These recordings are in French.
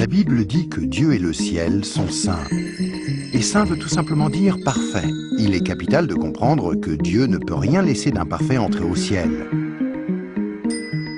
La Bible dit que Dieu et le ciel sont saints. Et saint veut tout simplement dire parfait. Il est capital de comprendre que Dieu ne peut rien laisser d'imparfait entrer au ciel.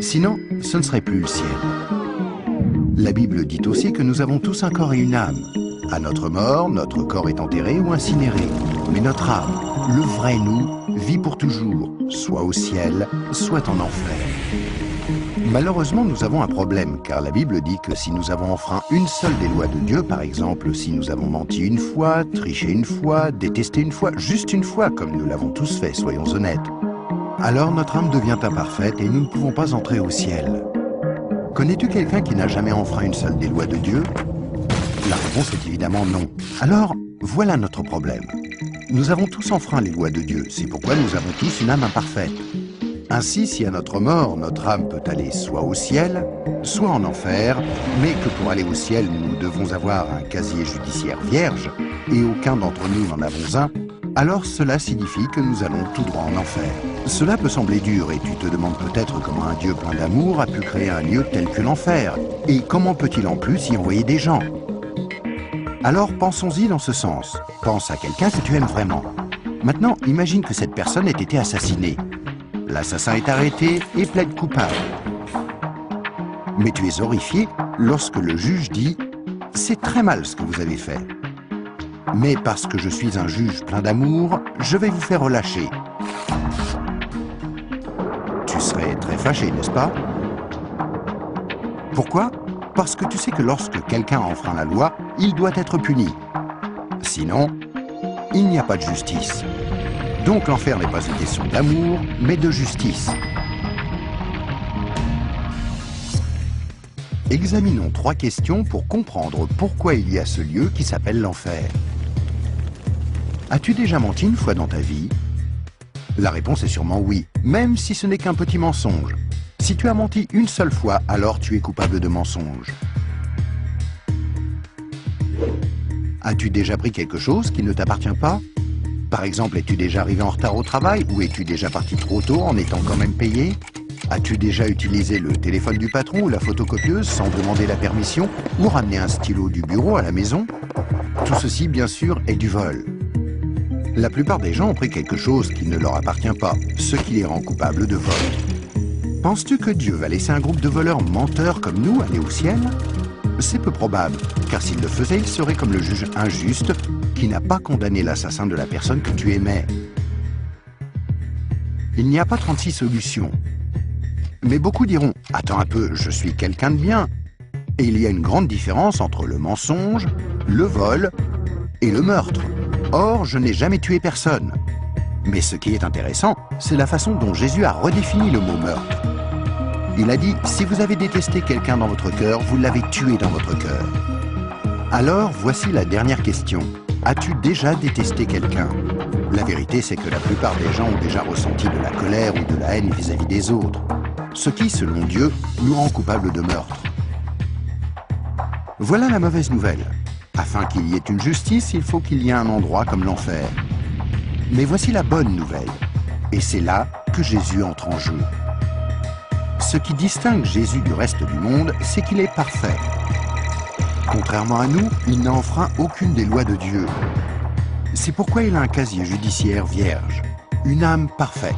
Sinon, ce ne serait plus le ciel. La Bible dit aussi que nous avons tous un corps et une âme. À notre mort, notre corps est enterré ou incinéré. Mais notre âme, le vrai nous, vit pour toujours, soit au ciel, soit en enfer. Malheureusement, nous avons un problème, car la Bible dit que si nous avons enfreint une seule des lois de Dieu, par exemple, si nous avons menti une fois, triché une fois, détesté une fois, juste une fois, comme nous l'avons tous fait, soyons honnêtes, alors notre âme devient imparfaite et nous ne pouvons pas entrer au ciel. Connais-tu quelqu'un qui n'a jamais enfreint une seule des lois de Dieu? La réponse est évidemment non. Alors, voilà notre problème. Nous avons tous enfreint les lois de Dieu, c'est pourquoi nous avons tous une âme imparfaite. Ainsi, si à notre mort, notre âme peut aller soit au ciel, soit en enfer, mais que pour aller au ciel, nous devons avoir un casier judiciaire vierge, et aucun d'entre nous n'en avons un, alors cela signifie que nous allons tout droit en enfer. Cela peut sembler dur, et tu te demandes peut-être comment un Dieu plein d'amour a pu créer un lieu tel que l'enfer, et comment peut-il en plus y envoyer des gens? Alors pensons-y dans ce sens. Pense à quelqu'un que tu aimes vraiment. Maintenant, imagine que cette personne ait été assassinée. L'assassin est arrêté et plaide coupable. Mais tu es horrifié lorsque le juge dit « C'est très mal ce que vous avez fait. Mais parce que je suis un juge plein d'amour, je vais vous faire relâcher. » Tu serais très fâché, n'est-ce pas? Pourquoi? Parce que tu sais que lorsque quelqu'un enfreint la loi, il doit être puni. Sinon, il n'y a pas de justice. Donc l'enfer n'est pas une question d'amour, mais de justice. Examinons 3 questions pour comprendre pourquoi il y a ce lieu qui s'appelle l'enfer. As-tu déjà menti une fois dans ta vie? La réponse est sûrement oui, même si ce n'est qu'un petit mensonge. Si tu as menti une seule fois, alors tu es coupable de mensonge. As-tu déjà pris quelque chose qui ne t'appartient pas? Par exemple, es-tu déjà arrivé en retard au travail ou es-tu déjà parti trop tôt en étant quand même payé? As-tu déjà utilisé le téléphone du patron ou la photocopieuse sans demander la permission ou ramené un stylo du bureau à la maison? Tout ceci, bien sûr, est du vol. La plupart des gens ont pris quelque chose qui ne leur appartient pas, ce qui les rend coupables de vol. Penses-tu que Dieu va laisser un groupe de voleurs menteurs comme nous aller au ciel? C'est peu probable, car s'il le faisait, il serait comme le juge injuste qui n'a pas condamné l'assassin de la personne que tu aimais. Il n'y a pas 36 solutions. Mais beaucoup diront « Attends un peu, je suis quelqu'un de bien ». Et il y a une grande différence entre le mensonge, le vol et le meurtre. Or, je n'ai jamais tué personne. Mais ce qui est intéressant, c'est la façon dont Jésus a redéfini le mot meurtre. Il a dit « Si vous avez détesté quelqu'un dans votre cœur, vous l'avez tué dans votre cœur ». Alors, voici la dernière question. As-tu déjà détesté quelqu'un? La vérité, c'est que la plupart des gens ont déjà ressenti de la colère ou de la haine vis-à-vis des autres. Ce qui, selon Dieu, nous rend coupables de meurtre. Voilà la mauvaise nouvelle. Afin qu'il y ait une justice, il faut qu'il y ait un endroit comme l'enfer. Mais voici la bonne nouvelle. Et c'est là que Jésus entre en jeu. Ce qui distingue Jésus du reste du monde, c'est qu'il est parfait. Contrairement à nous, il n'a enfreint aucune des lois de Dieu. C'est pourquoi il a un casier judiciaire vierge, une âme parfaite.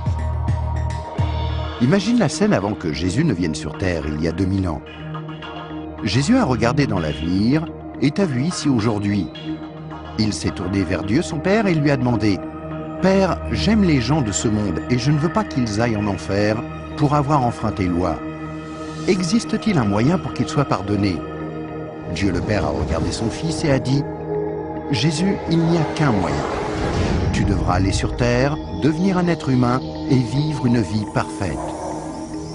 Imagine la scène avant que Jésus ne vienne sur terre, il y a 2000 ans. Jésus a regardé dans l'avenir et t'a vu ici aujourd'hui. Il s'est tourné vers Dieu, son Père, et lui a demandé « Père, j'aime les gens de ce monde et je ne veux pas qu'ils aillent en enfer pour avoir enfreint tes lois. Existe-t-il un moyen pour qu'ils soient pardonnés ?» Dieu le Père a regardé son Fils et a dit « Jésus, il n'y a qu'un moyen. Tu devras aller sur terre, devenir un être humain et vivre une vie parfaite.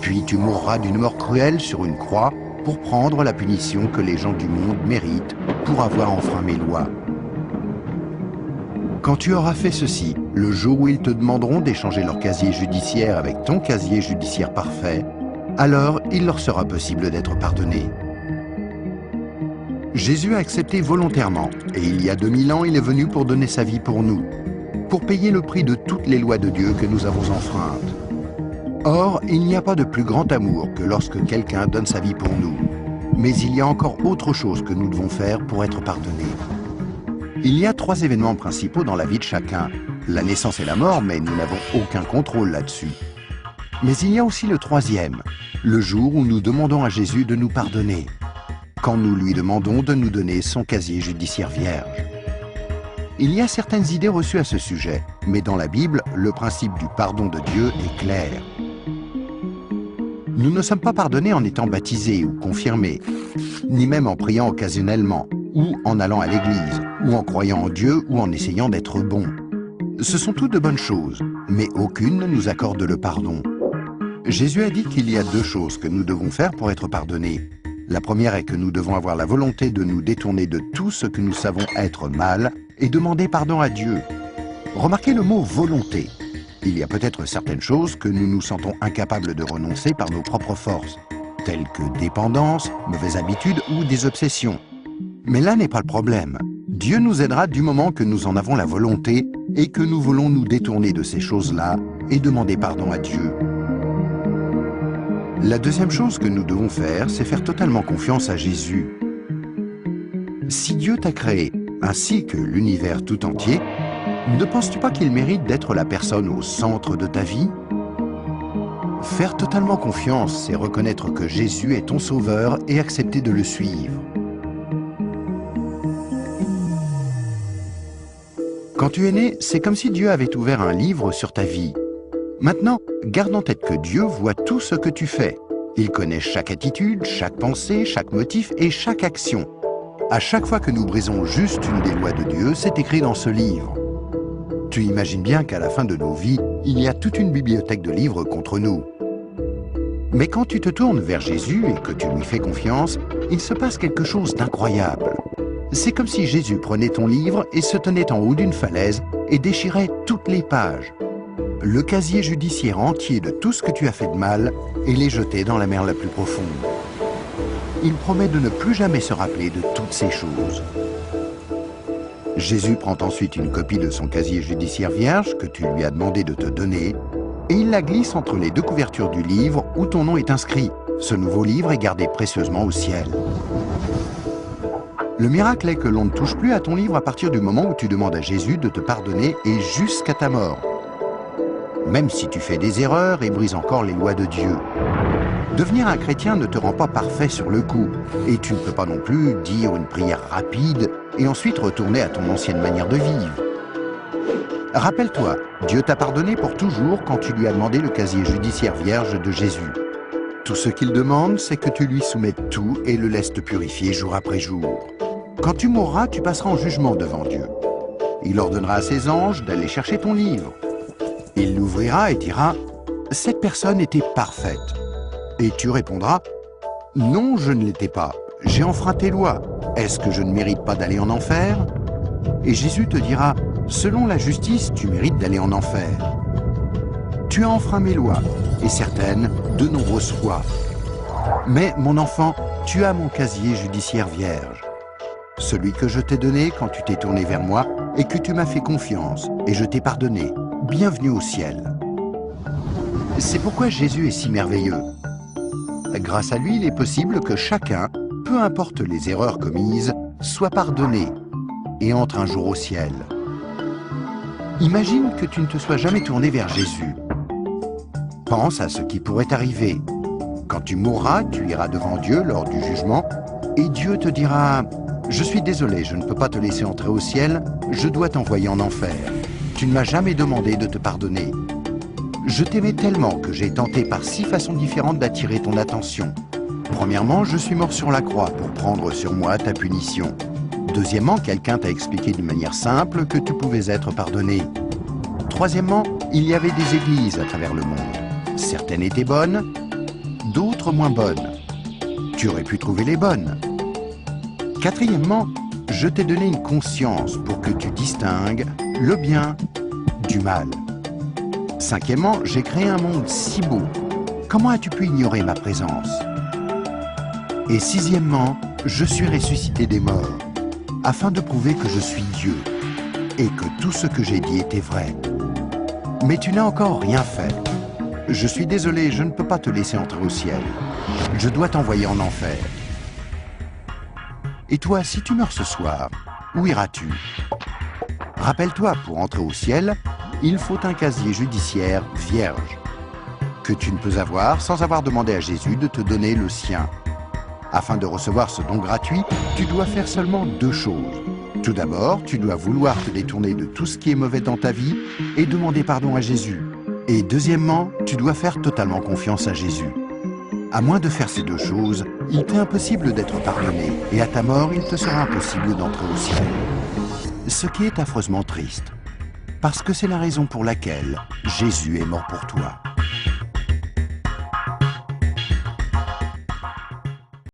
Puis tu mourras d'une mort cruelle sur une croix pour prendre la punition que les gens du monde méritent pour avoir enfreint mes lois. Quand tu auras fait ceci, le jour où ils te demanderont d'échanger leur casier judiciaire avec ton casier judiciaire parfait, alors il leur sera possible d'être pardonnés. » Jésus a accepté volontairement, et il y a 2000 ans, il est venu pour donner sa vie pour nous, pour payer le prix de toutes les lois de Dieu que nous avons enfreintes. Or, il n'y a pas de plus grand amour que lorsque quelqu'un donne sa vie pour nous. Mais il y a encore autre chose que nous devons faire pour être pardonnés. Il y a 3 événements principaux dans la vie de chacun. La naissance et la mort, mais nous n'avons aucun contrôle là-dessus. Mais il y a aussi le 3e, le jour où nous demandons à Jésus de nous pardonner, quand nous lui demandons de nous donner son casier judiciaire vierge. Il y a certaines idées reçues à ce sujet, mais dans la Bible, le principe du pardon de Dieu est clair. Nous ne sommes pas pardonnés en étant baptisés ou confirmés, ni même en priant occasionnellement, ou en allant à l'église, ou en croyant en Dieu, ou en essayant d'être bons. Ce sont toutes de bonnes choses, mais aucune ne nous accorde le pardon. Jésus a dit qu'il y a 2 choses que nous devons faire pour être pardonnés. La première est que nous devons avoir la volonté de nous détourner de tout ce que nous savons être mal et demander pardon à Dieu. Remarquez le mot « volonté ». Il y a peut-être certaines choses que nous nous sentons incapables de renoncer par nos propres forces, telles que dépendance, mauvaises habitudes ou des obsessions. Mais là n'est pas le problème. Dieu nous aidera du moment que nous en avons la volonté et que nous voulons nous détourner de ces choses-là et demander pardon à Dieu. La deuxième chose que nous devons faire, c'est faire totalement confiance à Jésus. Si Dieu t'a créé, ainsi que l'univers tout entier, ne penses-tu pas qu'il mérite d'être la personne au centre de ta vie? Faire totalement confiance, c'est reconnaître que Jésus est ton sauveur et accepter de le suivre. Quand tu es né, c'est comme si Dieu avait ouvert un livre sur ta vie. Maintenant, garde en tête que Dieu voit tout ce que tu fais. Il connaît chaque attitude, chaque pensée, chaque motif et chaque action. À chaque fois que nous brisons juste une des lois de Dieu, c'est écrit dans ce livre. Tu imagines bien qu'à la fin de nos vies, il y a toute une bibliothèque de livres contre nous. Mais quand tu te tournes vers Jésus et que tu lui fais confiance, il se passe quelque chose d'incroyable. C'est comme si Jésus prenait ton livre et se tenait en haut d'une falaise et déchirait toutes les pages. Le casier judiciaire entier de tout ce que tu as fait de mal et les jeter dans la mer la plus profonde. Il promet de ne plus jamais se rappeler de toutes ces choses. Jésus prend ensuite une copie de son casier judiciaire vierge que tu lui as demandé de te donner et il la glisse entre les 2 couvertures du livre où ton nom est inscrit. Ce nouveau livre est gardé précieusement au ciel. Le miracle est que l'on ne touche plus à ton livre à partir du moment où tu demandes à Jésus de te pardonner et jusqu'à ta mort. Même si tu fais des erreurs et brises encore les lois de Dieu. Devenir un chrétien ne te rend pas parfait sur le coup, et tu ne peux pas non plus dire une prière rapide et ensuite retourner à ton ancienne manière de vivre. Rappelle-toi, Dieu t'a pardonné pour toujours quand tu lui as demandé le casier judiciaire vierge de Jésus. Tout ce qu'il demande, c'est que tu lui soumettes tout et le laisses te purifier jour après jour. Quand tu mourras, tu passeras en jugement devant Dieu. Il ordonnera à ses anges d'aller chercher ton livre. Il l'ouvrira et dira « Cette personne était parfaite ». Et tu répondras « Non, je ne l'étais pas. J'ai enfreint tes lois. Est-ce que je ne mérite pas d'aller en enfer ?» Et Jésus te dira « Selon la justice, tu mérites d'aller en enfer. Tu as enfreint mes lois, et certaines, de nombreuses fois. Mais, mon enfant, tu as mon casier judiciaire vierge. Celui que je t'ai donné quand tu t'es tourné vers moi et que tu m'as fait confiance, et je t'ai pardonné. Bienvenue au ciel. » C'est pourquoi Jésus est si merveilleux. Grâce à lui, il est possible que chacun, peu importe les erreurs commises, soit pardonné et entre un jour au ciel. Imagine que tu ne te sois jamais tourné vers Jésus. Pense à ce qui pourrait arriver. Quand tu mourras, tu iras devant Dieu lors du jugement et Dieu te dira « Je suis désolé, je ne peux pas te laisser entrer au ciel, je dois t'envoyer en enfer. Tu ne m'as jamais demandé de te pardonner. Je t'aimais tellement que j'ai tenté par 6 façons différentes d'attirer ton attention. Premièrement, je suis mort sur la croix pour prendre sur moi ta punition. Deuxièmement, quelqu'un t'a expliqué d'une manière simple que tu pouvais être pardonné. Troisièmement, il y avait des églises à travers le monde. Certaines étaient bonnes, d'autres moins bonnes. Tu aurais pu trouver les bonnes. Quatrièmement, je t'ai donné une conscience pour que tu distingues le bien du mal. Cinquièmement, j'ai créé un monde si beau. Comment as-tu pu ignorer ma présence? Et sixièmement, je suis ressuscité des morts, afin de prouver que je suis Dieu, et que tout ce que j'ai dit était vrai. Mais tu n'as encore rien fait. Je suis désolé, je ne peux pas te laisser entrer au ciel. Je dois t'envoyer en enfer. Et toi, si tu meurs ce soir, où iras-tu? Rappelle-toi, pour entrer au ciel, il faut un casier judiciaire vierge, que tu ne peux avoir sans avoir demandé à Jésus de te donner le sien. Afin de recevoir ce don gratuit, tu dois faire seulement 2 choses. Tout d'abord, tu dois vouloir te détourner de tout ce qui est mauvais dans ta vie et demander pardon à Jésus. Et deuxièmement, tu dois faire totalement confiance à Jésus. À moins de faire ces 2 choses, il t'est impossible d'être pardonné et à ta mort, il te sera impossible d'entrer au ciel. Ce qui est affreusement triste, parce que c'est la raison pour laquelle Jésus est mort pour toi.